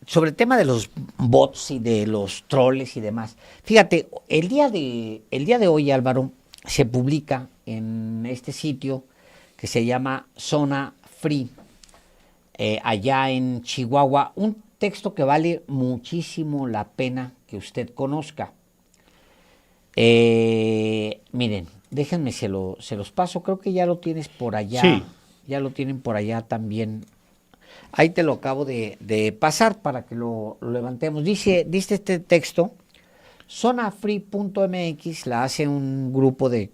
sobre el tema de los bots y de los troles y demás. Fíjate, el día de hoy, Álvaro, se publica en este sitio que se llama Zona Free, allá en Chihuahua, un texto que vale muchísimo la pena que usted conozca. Miren, déjenme, se los paso, creo que ya lo tienes por allá. Sí. Ya lo tienen por allá también. Ahí te lo acabo de pasar para que lo levantemos. Dice este texto, zonafree.mx la hace un grupo de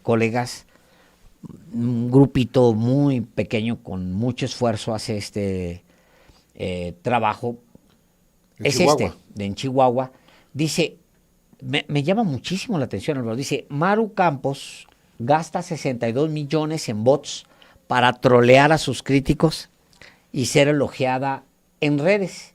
colegas, un grupito muy pequeño con mucho esfuerzo hace este trabajo. Es Chihuahua. en Chihuahua. Dice, me llama muchísimo la atención, Álvaro. Dice, Maru Campos gasta 62 millones en bots para trolear a sus críticos y ser elogiada en redes.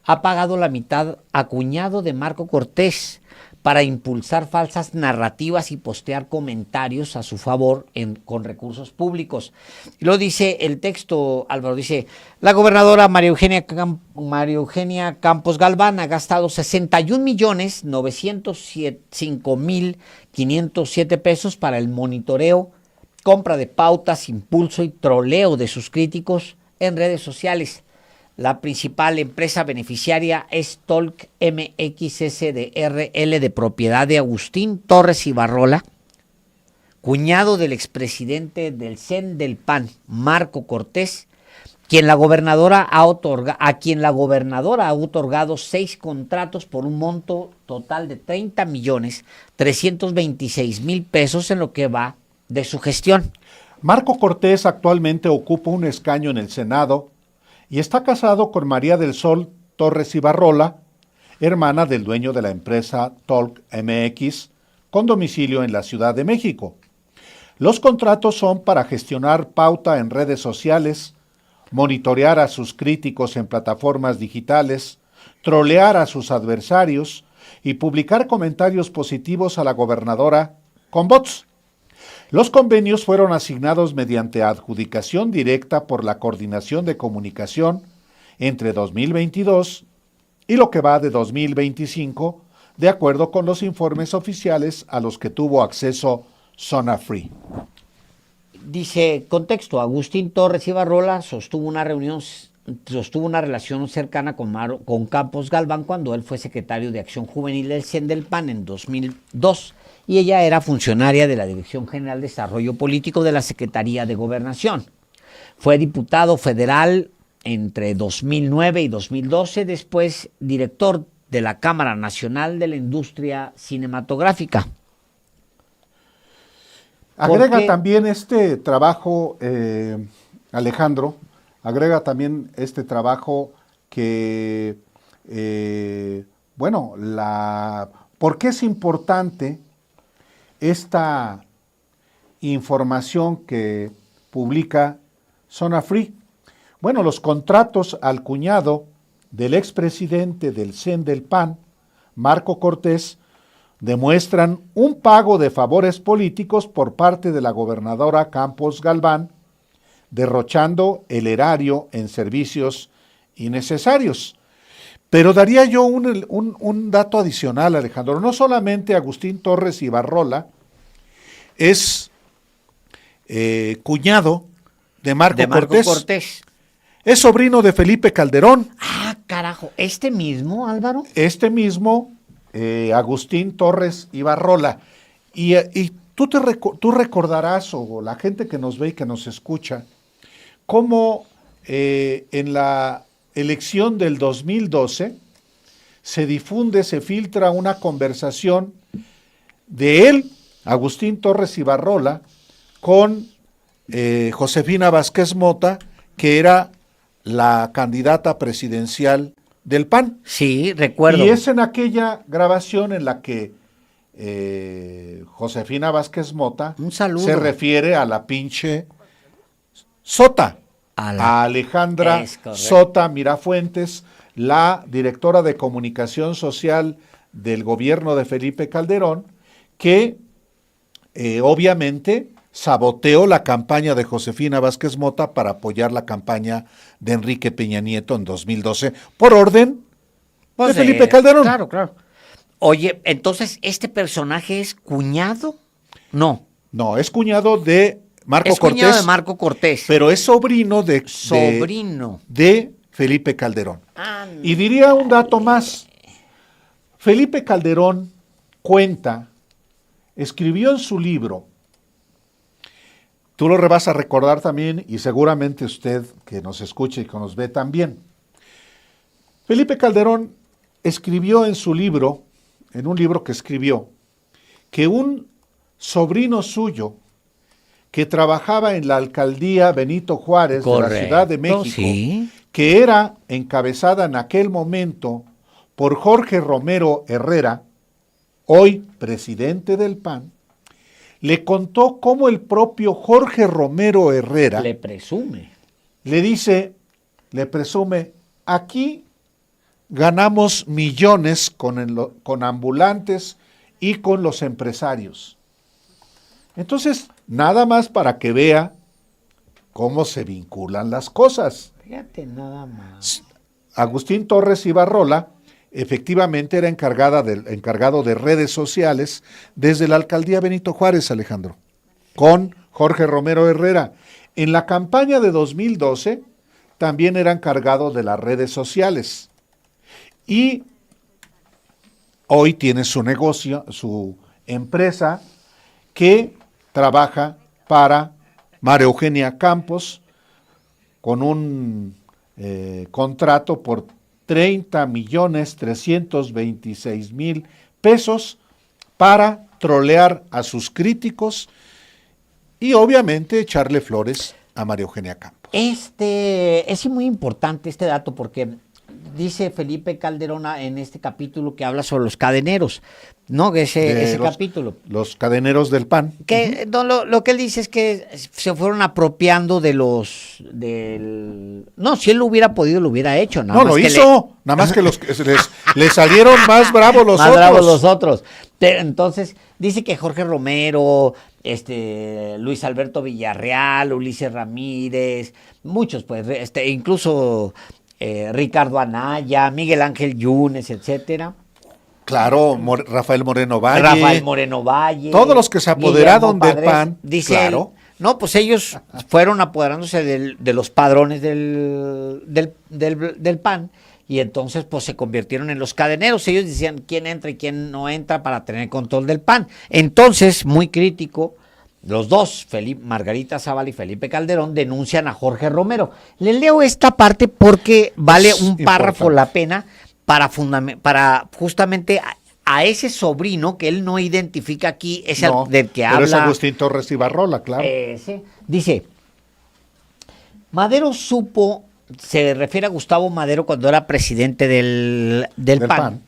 Ha pagado la mitad a cuñado de Marco Cortés para impulsar falsas narrativas y postear comentarios a su favor con recursos públicos. Y lo dice el texto, Álvaro, dice, la gobernadora María Eugenia Campos Galván ha gastado 61.905.507 pesos para el monitoreo, compra de pautas, impulso y troleo de sus críticos en redes sociales. La principal empresa beneficiaria es Talk MX SDRL, de propiedad de Agustín Torres Ibarrola, cuñado del expresidente del CEN del PAN, Marco Cortés, a quien la gobernadora ha otorgado 6 contratos por un monto total de 30.326.000 pesos en lo que va de su gestión. Marco Cortés actualmente ocupa un escaño en el Senado y está casado con María del Sol Torres Ibarrola, hermana del dueño de la empresa Talk MX, con domicilio en la Ciudad de México. Los contratos son para gestionar pauta en redes sociales, monitorear a sus críticos en plataformas digitales, trolear a sus adversarios y publicar comentarios positivos a la gobernadora con bots. Los convenios fueron asignados mediante adjudicación directa por la Coordinación de Comunicación entre 2022 y lo que va de 2025, de acuerdo con los informes oficiales a los que tuvo acceso Zona Free. Dice, contexto, Agustín Torres Ibarrola sostuvo una relación cercana con Campos Galván cuando él fue secretario de Acción Juvenil del CEN del PAN en 2002. Y ella era funcionaria de la Dirección General de Desarrollo Político de la Secretaría de Gobernación. Fue diputado federal entre 2009 y 2012, después director de la Cámara Nacional de la Industria Cinematográfica. Agrega también este trabajo, Alejandro, agrega también este trabajo que, ¿por qué es importante esta información que publica Zona Free? Bueno, los contratos al cuñado del expresidente del CEN del PAN, Marco Cortés, demuestran un pago de favores políticos por parte de la gobernadora Campos Galván, derrochando el erario en servicios innecesarios. Pero daría yo un dato adicional, Alejandro. No solamente Agustín Torres Ibarrola es cuñado de Marco Cortés. Es sobrino de Felipe Calderón. Ah, carajo. ¿Este mismo, Álvaro? Este mismo, Agustín Torres Ibarrola. Y tú recordarás, o la gente que nos ve y que nos escucha, cómo en la elección del 2012 se filtra una conversación de él, Agustín Torres Ibarrola, con Josefina Vázquez Mota, que era la candidata presidencial del PAN. Sí, recuerdo. Y es en aquella grabación en la que Josefina Vázquez Mota se refiere a la pinche Sota, a Alejandra Sota Mirafuentes, la directora de comunicación social del gobierno de Felipe Calderón, que obviamente saboteó la campaña de Josefina Vázquez Mota para apoyar la campaña de Enrique Peña Nieto en 2012 por orden Pues, de Felipe Calderón. Claro, claro. Oye, entonces, ¿este personaje es cuñado? No. No, es cuñado de Marco Es Cortés. cuñado de Marco Cortés. Pero es sobrino Sobrino. de Felipe Calderón. Ah, Y diría un dato más. Felipe Calderón escribió en su libro, tú lo vas a recordar también y seguramente usted que nos escucha y que nos ve también. Felipe Calderón escribió en su libro, en un libro que escribió, que un sobrino suyo que trabajaba en la alcaldía Benito Juárez de la Ciudad de México, sí, que era encabezada en aquel momento por Jorge Romero Herrera, hoy presidente del PAN, le contó cómo el propio Jorge Romero Herrera le presume. le presume, aquí ganamos millones con ambulantes y con los empresarios. Entonces, nada más para que vea cómo se vinculan las cosas. Fíjate nada más. Agustín Torres Ibarrola efectivamente era encargado de redes sociales desde la alcaldía Benito Juárez, Alejandro, con Jorge Romero Herrera. En la campaña de 2012 también era encargado de las redes sociales. Y hoy tiene su negocio, su empresa, que trabaja para María Eugenia Campos con un contrato por 30.326.000 pesos para trolear a sus críticos y obviamente echarle flores a María Eugenia Campos. Es muy importante este dato porque dice Felipe Calderón en este capítulo que habla sobre los cadeneros, ¿no? Ese capítulo. Los cadeneros del PAN. Que no, lo que él dice es que se fueron apropiando de no, si él lo hubiera podido, lo hubiera hecho. Nada no, más lo que hizo, nada más que les salieron más bravos los más otros. bravos los otros. Pero entonces, dice que Jorge Romero, Luis Alberto Villarreal, Ulises Ramírez, muchos, pues, incluso Ricardo Anaya, Miguel Ángel Yunes, etcétera. Claro, Rafael Moreno Valle. Todos los que se apoderaron del PAN. Dice claro. Él, no, pues ellos fueron apoderándose de los padrones del PAN y entonces pues se convirtieron en los cadeneros. Ellos decían quién entra y quién no entra para tener control del PAN. Entonces, muy crítico, los dos, Margarita Zavala y Felipe Calderón, denuncian a Jorge Romero. Le leo esta parte porque vale un párrafo la pena para justamente a ese sobrino que él no identifica aquí, es el del que habla. Pero es Agustín Torres Ibarrola, claro. Dice, Madero se refiere a Gustavo Madero cuando era presidente del PAN.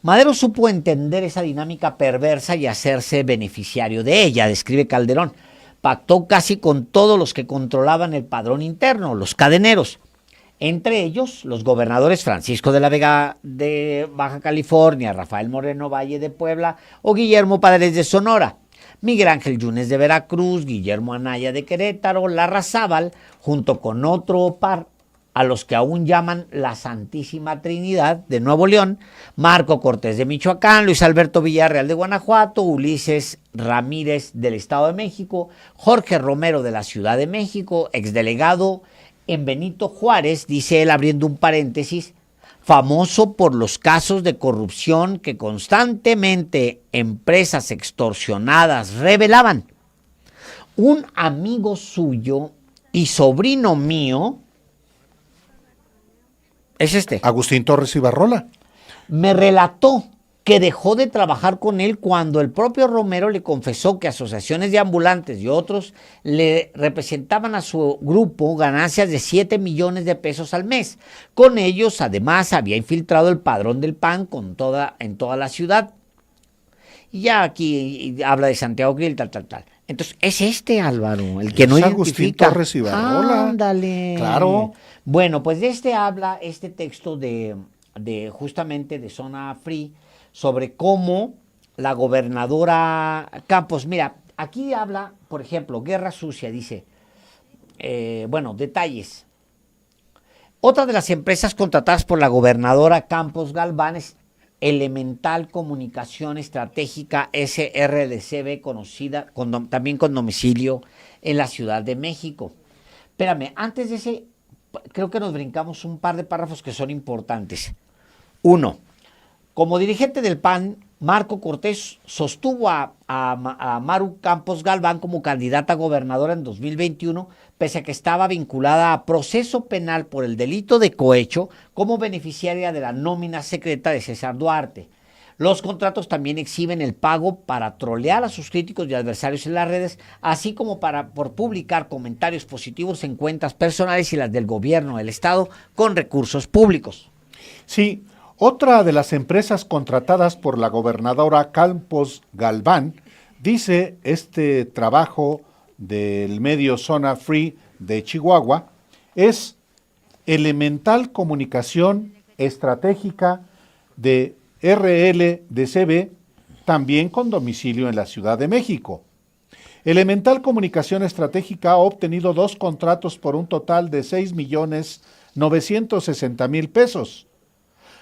Madero supo entender esa dinámica perversa y hacerse beneficiario de ella, describe Calderón. Pactó casi con todos los que controlaban el padrón interno, los cadeneros. Entre ellos, los gobernadores Francisco de la Vega de Baja California, Rafael Moreno Valle de Puebla o Guillermo Paredes de Sonora, Miguel Ángel Yunes de Veracruz, Guillermo Anaya de Querétaro, Larrazábal, junto con otro par, a los que aún llaman la Santísima Trinidad de Nuevo León, Marco Cortés de Michoacán, Luis Alberto Villarreal de Guanajuato, Ulises Ramírez del Estado de México, Jorge Romero de la Ciudad de México, exdelegado en Benito Juárez, dice él abriendo un paréntesis, famoso por los casos de corrupción que constantemente empresas extorsionadas revelaban. Un amigo suyo y sobrino mío es Agustín Torres Ibarrola. Me relató que dejó de trabajar con él cuando el propio Romero le confesó que asociaciones de ambulantes y otros le representaban a su grupo ganancias de 7 millones de pesos al mes. Con ellos, además, había infiltrado el padrón del PAN en toda la ciudad. Y ya aquí habla de Santiago Grill, tal. Entonces, es Álvaro, el que es no Agustín identifica. Torres Ibarrola. Ándale. Claro. Bueno, pues de habla este texto de justamente de Zona Free, sobre cómo la gobernadora Campos, mira, aquí habla, por ejemplo, Guerra Sucia, dice, bueno, detalles. Otra de las empresas contratadas por la gobernadora Campos Galván es Elemental Comunicación Estratégica SRDCB, conocida también con domicilio en la Ciudad de México. Espérame, antes de ese, creo que nos brincamos un par de párrafos que son importantes. Uno, como dirigente del PAN, Marco Cortés sostuvo a Maru Campos Galván como candidata a gobernadora en 2021, pese a que estaba vinculada a proceso penal por el delito de cohecho como beneficiaria de la nómina secreta de César Duarte. Los contratos también exhiben el pago para trolear a sus críticos y adversarios en las redes, así como por publicar comentarios positivos en cuentas personales y las del gobierno del Estado con recursos públicos. Sí, otra de las empresas contratadas por la gobernadora Campos Galván, dice este trabajo del medio Zona Free de Chihuahua, es Elemental Comunicación Estratégica de RLDCB, también con domicilio en la Ciudad de México. Elemental Comunicación Estratégica ha obtenido 2 contratos por un total de 6,960,000 pesos,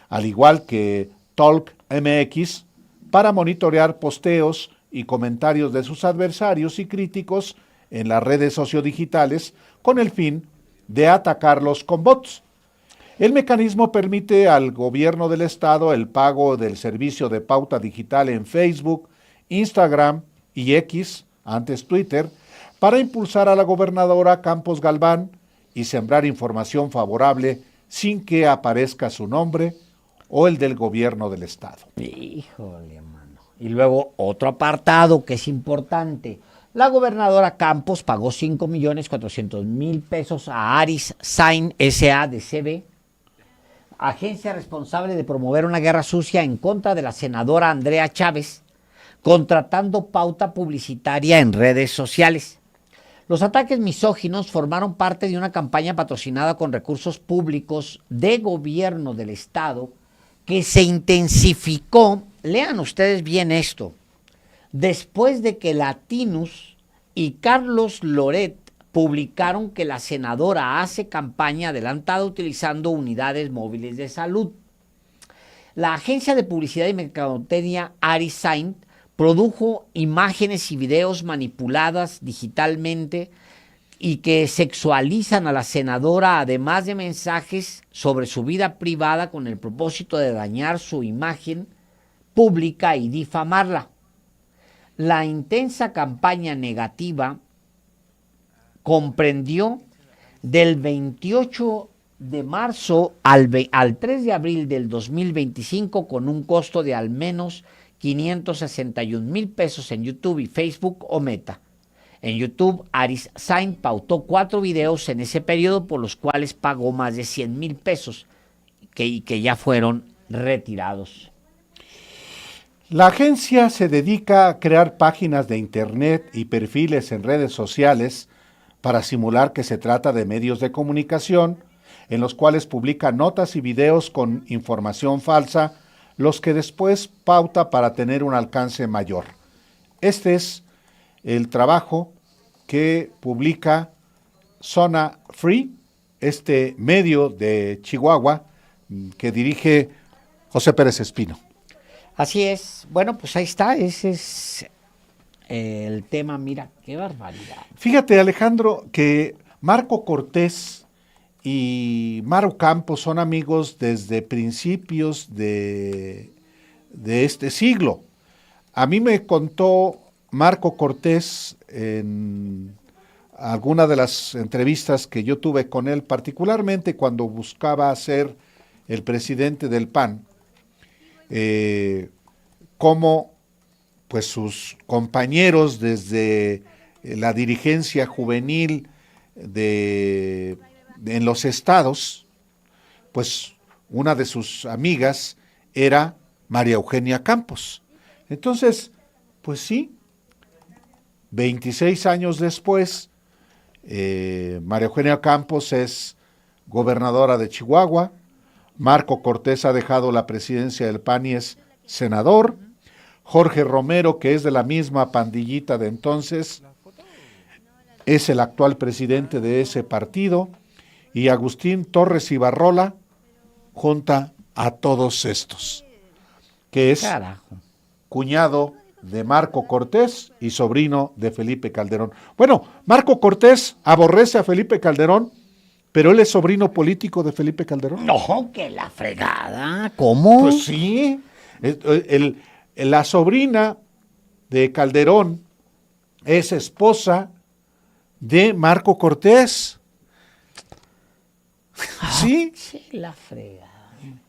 al igual que Talk MX, para monitorear posteos y comentarios de sus adversarios y críticos en las redes sociodigitales con el fin de atacarlos con bots. El mecanismo permite al gobierno del estado el pago del servicio de pauta digital en Facebook, Instagram y X, antes Twitter, para impulsar a la gobernadora Campos Galván y sembrar información favorable sin que aparezca su nombre o el del gobierno del estado. Híjole, mano. Y luego otro apartado que es importante. La gobernadora Campos pagó 5,400,000 pesos a Aris Sign SADCB, agencia responsable de promover una guerra sucia en contra de la senadora Andrea Chávez, contratando pauta publicitaria en redes sociales. Los ataques misóginos formaron parte de una campaña patrocinada con recursos públicos de gobierno del estado que se intensificó, lean ustedes bien esto, después de que Latinus y Carlos Loret publicaron que la senadora hace campaña adelantada utilizando unidades móviles de salud. La agencia de publicidad y mercadotecnia Arisign produjo imágenes y videos manipuladas digitalmente y que sexualizan a la senadora, además de mensajes sobre su vida privada con el propósito de dañar su imagen pública y difamarla. La intensa campaña negativa comprendió del 28 de marzo al 3 de abril del 2025 con un costo de al menos 561,000 pesos en YouTube y Facebook o Meta. En YouTube, Aris Sign pautó 4 videos en ese periodo por los cuales pagó más de 100,000 pesos que ya fueron retirados. La agencia se dedica a crear páginas de internet y perfiles en redes sociales para simular que se trata de medios de comunicación en los cuales publica notas y videos con información falsa, los que después pauta para tener un alcance mayor. Este es el trabajo que publica Zona Free, este medio de Chihuahua que dirige José Pérez Espino. Así es. Bueno, pues ahí está. Ese es el tema. Mira, qué barbaridad. Fíjate, Alejandro, que Marco Cortés y Maru Campos son amigos desde principios de este siglo. A mí me contó Marco Cortés en alguna de las entrevistas que yo tuve con él, particularmente cuando buscaba ser el presidente del PAN, cómo pues sus compañeros desde la dirigencia juvenil en los estados, pues una de sus amigas era María Eugenia Campos. Entonces, pues sí, 26 años después, María Eugenia Campos es gobernadora de Chihuahua, Marco Cortés ha dejado la presidencia del PAN y es senador, Jorge Romero, que es de la misma pandillita de entonces, es el actual presidente de ese partido, y Agustín Torres Ibarrola junta a todos estos, que es Carajo. cuñado de Marco Cortés y sobrino de Felipe Calderón. Bueno, Marco Cortés aborrece a Felipe Calderón, pero él es sobrino político de Felipe Calderón. No, que la fregada. ¿Cómo? Pues sí, la sobrina de Calderón es esposa de Marco Cortés. Sí, Sí, la fregada.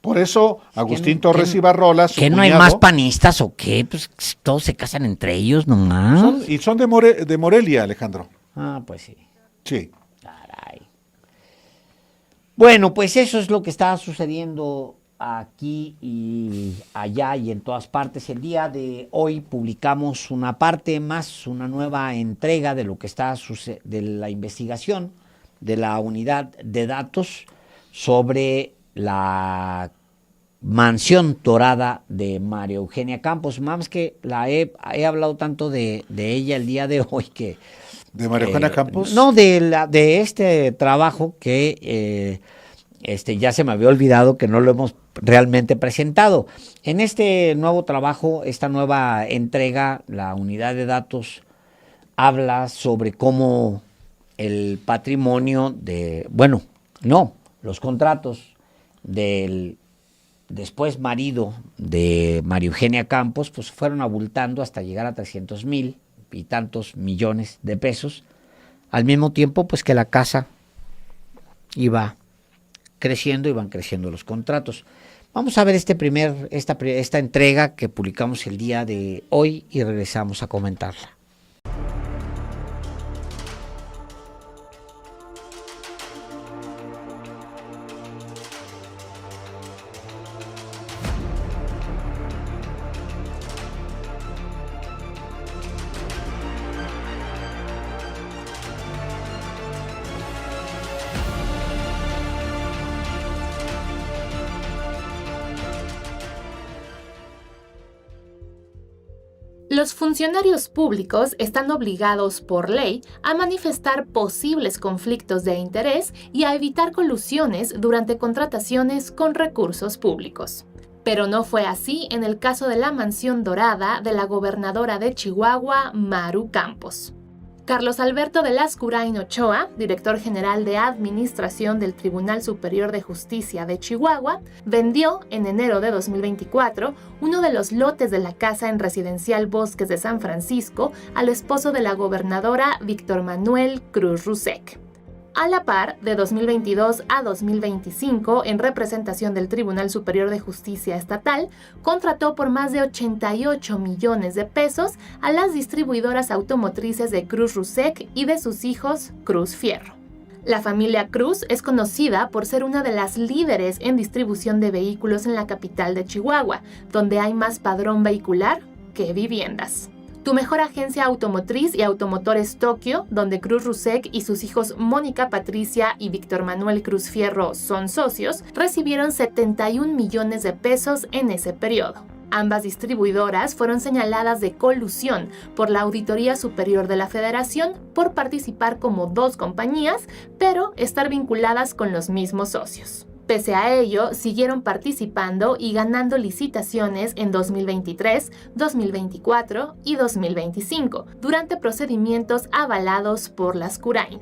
por eso Agustín ¿Que- Torres que- Ibarrola, su ¿Que no hay cuñado, más panistas o qué? Pues todos se casan entre ellos nomás. son de Morelia, Alejandro. Ah, pues sí. Sí. Caray. Bueno, pues eso es lo que está sucediendo aquí y allá y en todas partes. El día de hoy publicamos una parte más, una nueva entrega de lo que está de la investigación de la unidad de datos sobre la mansión dorada de María Eugenia Campos. Más que he hablado tanto de ella el día de hoy que ¿De María Eugenia Campos? no, de este trabajo que ya se me había olvidado que no lo hemos realmente presentado. En este nuevo trabajo, esta nueva entrega, la unidad de datos habla sobre cómo el patrimonio los contratos del después marido de María Eugenia Campos, pues fueron abultando hasta llegar a 300,000 y tantos millones de pesos, al mismo tiempo pues que la casa iban creciendo los contratos. Vamos a ver esta entrega que publicamos el día de hoy y regresamos a comentarla. Los funcionarios públicos están obligados por ley a manifestar posibles conflictos de interés y a evitar colusiones durante contrataciones con recursos públicos. Pero no fue así en el caso de la mansión dorada de la gobernadora de Chihuahua, Maru Campos. Carlos Alberto de Lascurain Ochoa, director general de Administración del Tribunal Superior de Justicia de Chihuahua, vendió en enero de 2024 uno de los lotes de la casa en Residencial Bosques de San Francisco al esposo de la gobernadora Víctor Manuel Cruz Rusek. A la par, de 2022 a 2025, en representación del Tribunal Superior de Justicia Estatal, contrató por más de 88 millones de pesos a las distribuidoras automotrices de Cruz Rusek y de sus hijos Cruz Fierro. La familia Cruz es conocida por ser una de las líderes en distribución de vehículos en la capital de Chihuahua, donde hay más padrón vehicular que viviendas. Tu mejor agencia automotriz y Automotores Tokio, donde Cruz Rusek y sus hijos Mónica Patricia y Víctor Manuel Cruz Fierro son socios, recibieron 71 millones de pesos en ese periodo. Ambas distribuidoras fueron señaladas de colusión por la Auditoría Superior de la Federación por participar como dos compañías, pero estar vinculadas con los mismos socios. Pese a ello, siguieron participando y ganando licitaciones en 2023, 2024 y 2025, durante procedimientos avalados por Lascurain.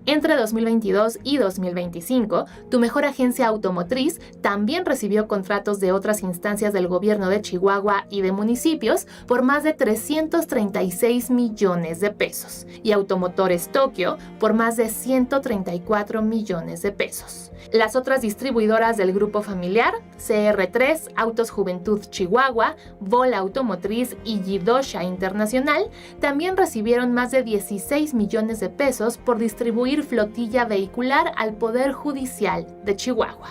Entre 2022 y 2025, tu mejor agencia automotriz también recibió contratos de otras instancias del gobierno de Chihuahua y de municipios por más de 336 millones de pesos y Automotores Tokio por más de 134 millones de pesos. Las otras distribuidoras del grupo familiar, CR3, Autos Juventud Chihuahua, Vola Automotriz y Yidosha Internacional, también recibieron más de 16 millones de pesos por distribuir flotilla vehicular al Poder Judicial de Chihuahua.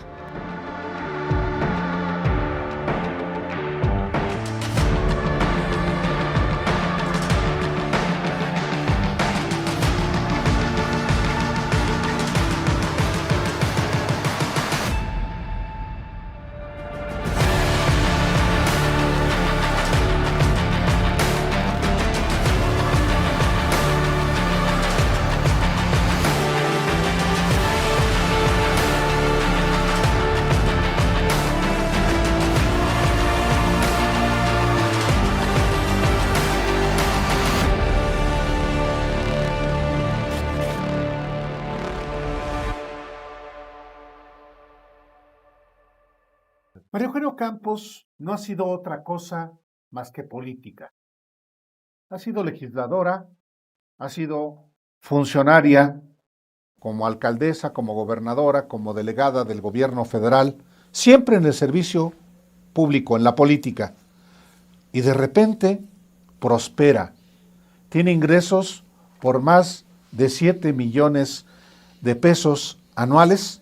María Eugenia Campos no ha sido otra cosa más que política. Ha sido legisladora, ha sido funcionaria, como alcaldesa, como gobernadora, como delegada del gobierno federal, siempre en el servicio público, en la política. Y de repente prospera. Tiene ingresos por más de 7 millones de pesos anuales.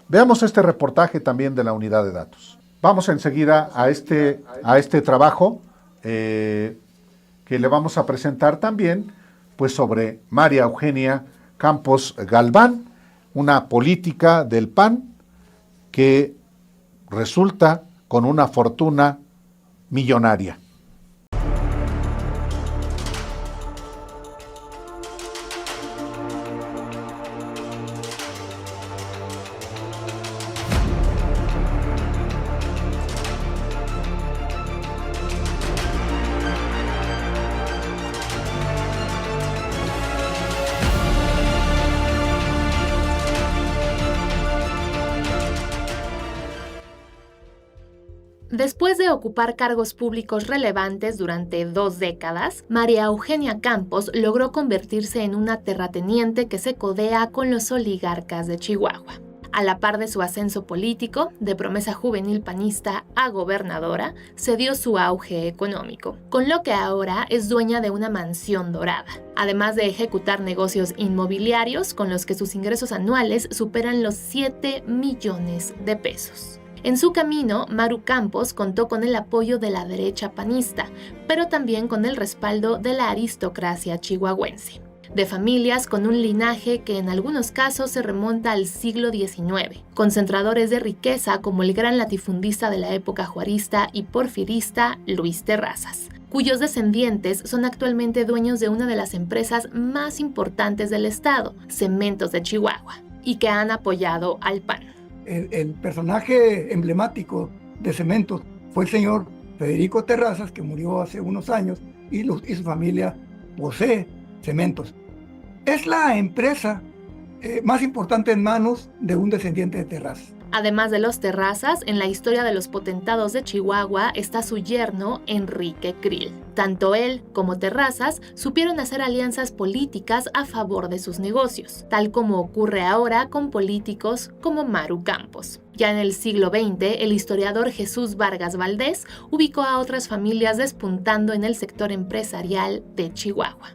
Veamos este reportaje también de la unidad de datos. Vamos enseguida a este trabajo que le vamos a presentar también, pues sobre María Eugenia Campos Galván, una política del PAN que resulta con una fortuna millonaria. Después de ocupar cargos públicos relevantes durante 2 décadas, María Eugenia Campos logró convertirse en una terrateniente que se codea con los oligarcas de Chihuahua. A la par de su ascenso político, de promesa juvenil panista a gobernadora, se dio su auge económico, con lo que ahora es dueña de una mansión dorada, además de ejecutar negocios inmobiliarios con los que sus ingresos anuales superan los 7 millones de pesos. En su camino, Maru Campos contó con el apoyo de la derecha panista, pero también con el respaldo de la aristocracia chihuahuense, de familias con un linaje que en algunos casos se remonta al siglo XIX, concentradores de riqueza como el gran latifundista de la época juarista y porfirista Luis Terrazas, cuyos descendientes son actualmente dueños de una de las empresas más importantes del estado, Cementos de Chihuahua, y que han apoyado al PAN. El personaje emblemático de Cementos fue el señor Federico Terrazas, que murió hace unos años, y su familia posee Cementos. Es la empresa más importante en manos de un descendiente de Terrazas. Además de los Terrazas, en la historia de los potentados de Chihuahua está su yerno Enrique Krill. Tanto él como Terrazas supieron hacer alianzas políticas a favor de sus negocios, tal como ocurre ahora con políticos como Maru Campos. Ya en el siglo XX, el historiador Jesús Vargas Valdés ubicó a otras familias despuntando en el sector empresarial de Chihuahua.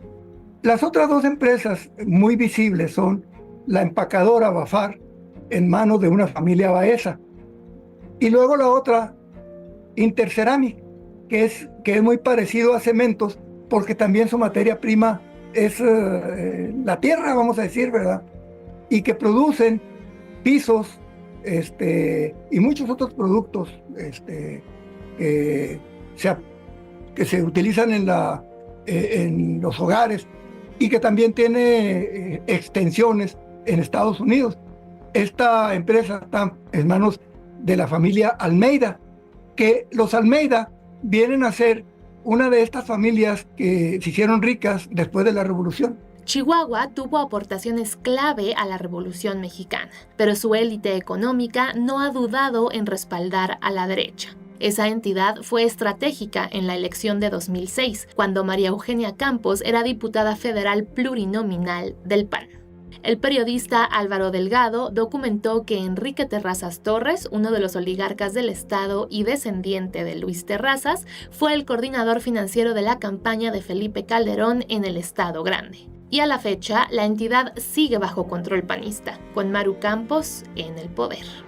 Las otras 2 empresas muy visibles son la empacadora Bafar, en manos de una familia baeza, y luego la otra, Interceramic, que es muy parecido a Cementos, porque también su materia prima es la tierra, vamos a decir, ¿verdad? Y que producen pisos y muchos otros productos que se utilizan en los hogares, y que también tiene extensiones en Estados Unidos. Esta empresa está en manos de la familia Almeida, que los Almeida vienen a ser una de estas familias que se hicieron ricas después de la Revolución. Chihuahua tuvo aportaciones clave a la Revolución Mexicana, pero su élite económica no ha dudado en respaldar a la derecha. Esa entidad fue estratégica en la elección de 2006, cuando María Eugenia Campos era diputada federal plurinominal del PAN. El periodista Álvaro Delgado documentó que Enrique Terrazas Torres, uno de los oligarcas del estado y descendiente de Luis Terrazas, fue el coordinador financiero de la campaña de Felipe Calderón en el Estado Grande. Y a la fecha, la entidad sigue bajo control panista, con Maru Campos en el poder.